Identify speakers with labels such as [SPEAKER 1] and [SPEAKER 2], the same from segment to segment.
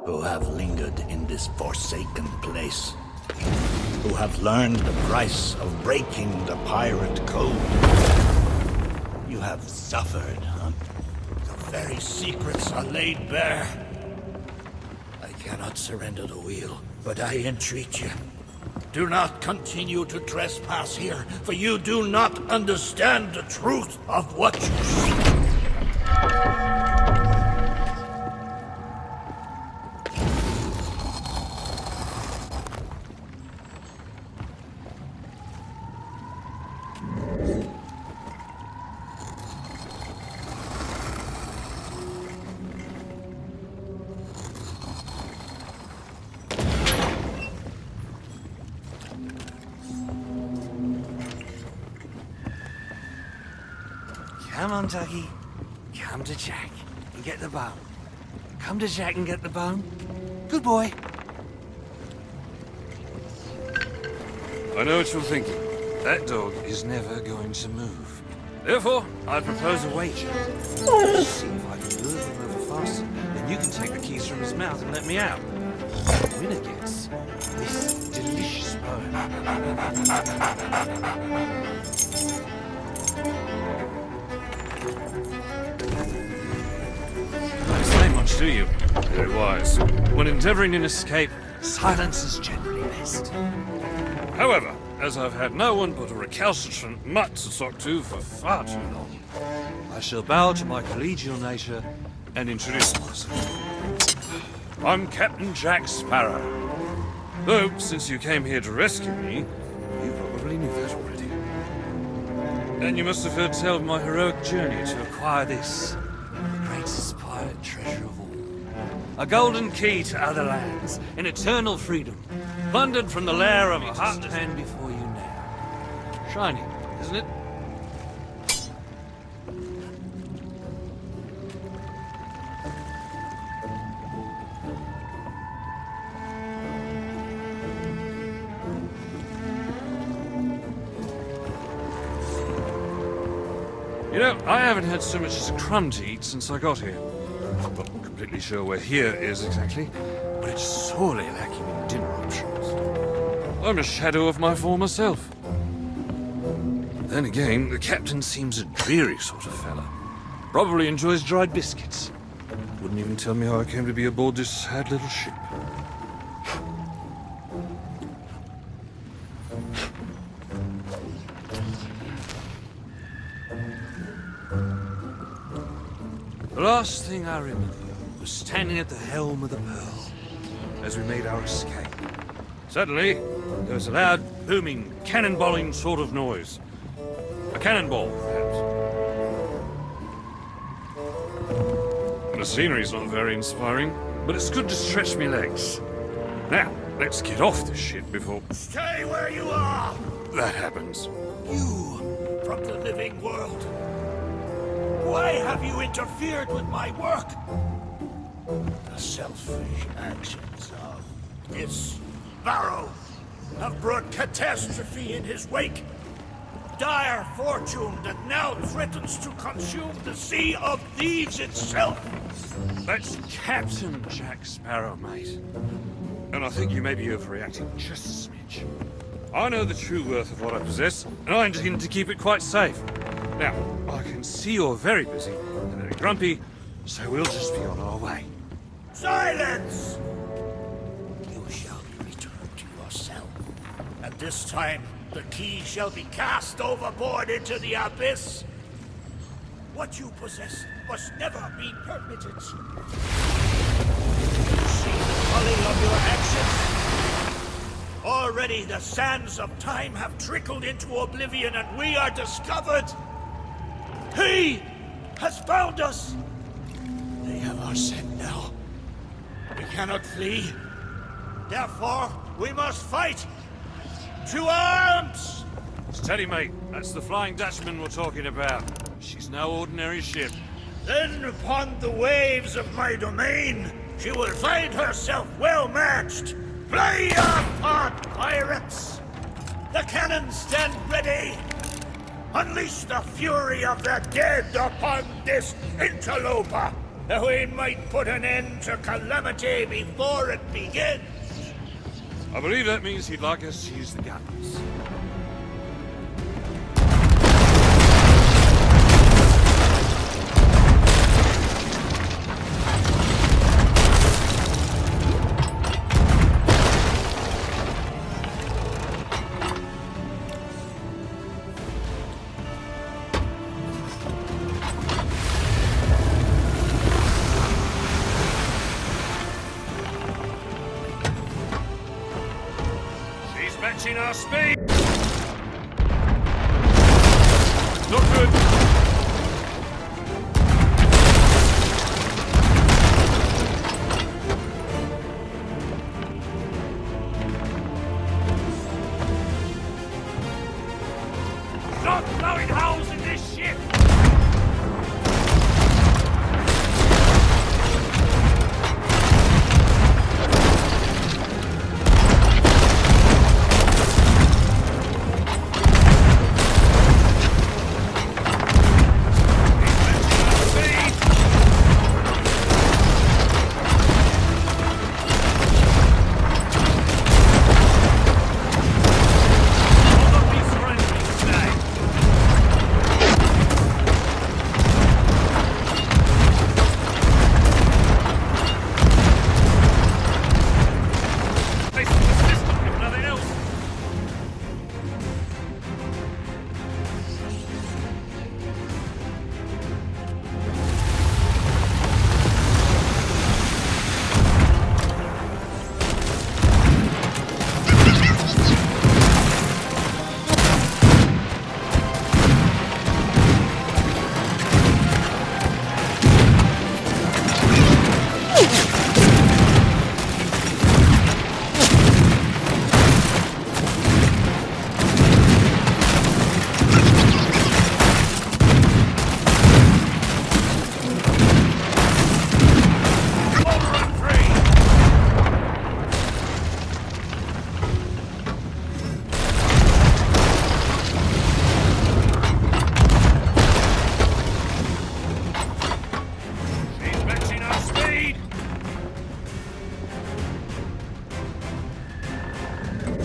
[SPEAKER 1] who have lingered in this forsaken place, who have learned the price of breaking the pirate code. You have suffered, huh? The very secrets are laid bare. I cannot surrender the wheel, but I entreat you. Do not continue to trespass here, for you do not understand the truth of what you seek.
[SPEAKER 2] Come on, Ducky. Come to Jack and get the bone. Come to Jack and get the bone. Good boy.
[SPEAKER 3] I know what you're thinking. That dog is never going to move. Therefore, I propose a wager. See if I can lure him over faster, then you can take the keys from his mouth and let me out. The winner gets this delicious bone. Don't say much, do you? Very wise. When endeavoring an escape, silence is generally best. However, as I've had no one but a recalcitrant mutt to talk to for far too long, I shall bow to my collegial nature and introduce myself. I'm Captain Jack Sparrow. Though, since you came here to rescue me, you probably knew that already. And you must have heard tell of my heroic journey to acquire this, the greatest pirate treasure of all. A golden key to other lands, in eternal freedom, plundered from the lair of a heartless man before you now. Shiny, isn't it? You know, I haven't had so much as a crumb to eat since I got here. I'm not completely sure where here is exactly, but it's sorely lacking in dinner options. I'm a shadow of my former self. Then again, the captain seems a dreary sort of fella. Probably enjoys dried biscuits. Wouldn't even tell me how I came to be aboard this sad little ship. The last thing I remember was standing at the helm of the Pearl as we made our escape. Suddenly, there was a loud, booming, cannonballing sort of noise. A cannonball, perhaps. The scenery's not very inspiring, but it's good to stretch me legs. Now, let's get off this ship before...
[SPEAKER 1] Stay where you are!
[SPEAKER 3] that happens.
[SPEAKER 1] You, from the living world. Why have you interfered with my work? The selfish actions of this Barrow have brought catastrophe in his wake. Dire fortune that now threatens to consume the Sea of Thieves itself.
[SPEAKER 3] That's Captain Jack Sparrow, mate. And I think you may be overreacting just a smidge. I know the true worth of what I possess, and I intend to keep it quite safe. Now, I can see you're very busy and very grumpy, so we'll just be on our way.
[SPEAKER 1] Silence! You shall be returned to your cell. And this time, the key shall be cast overboard into the abyss. What you possess must never be permitted. You see the folly of your actions? Already the sands of time have trickled into oblivion and we are discovered. He has found us. They have our scent now. We cannot flee. Therefore, we must fight. To arms!
[SPEAKER 3] Steady, mate. That's the Flying Dutchman we're talking about. She's no ordinary ship.
[SPEAKER 1] Then upon the waves of my domain, she will find herself well matched. Play your part, pirates! The cannons stand ready! Unleash the fury of the dead upon this interloper, We might put an end to calamity before it begins.
[SPEAKER 3] I believe that means he'd like us to use the guns. Matching our speed! Not good! Stop blowing holes in this ship!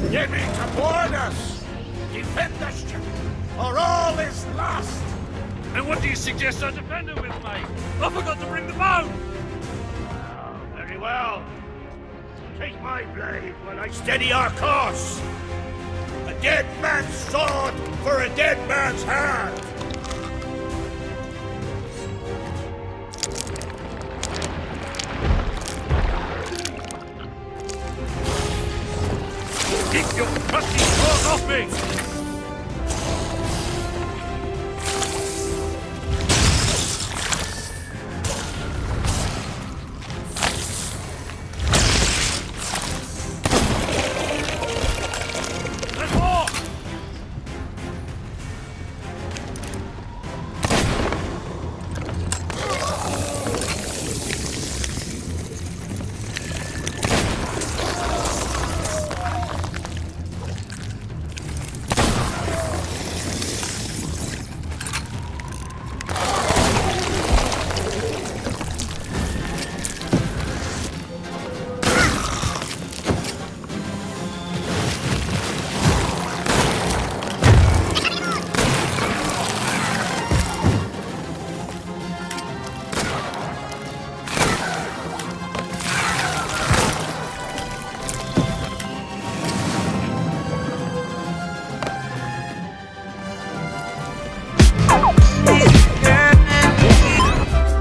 [SPEAKER 1] Get me to board us! Defend the ship, or all is lost!
[SPEAKER 3] And what do you suggest I defend her with, mate? I forgot to bring the bow!
[SPEAKER 1] Very well. Take my blade while I steady our course. A dead man's sword for a dead man's hand!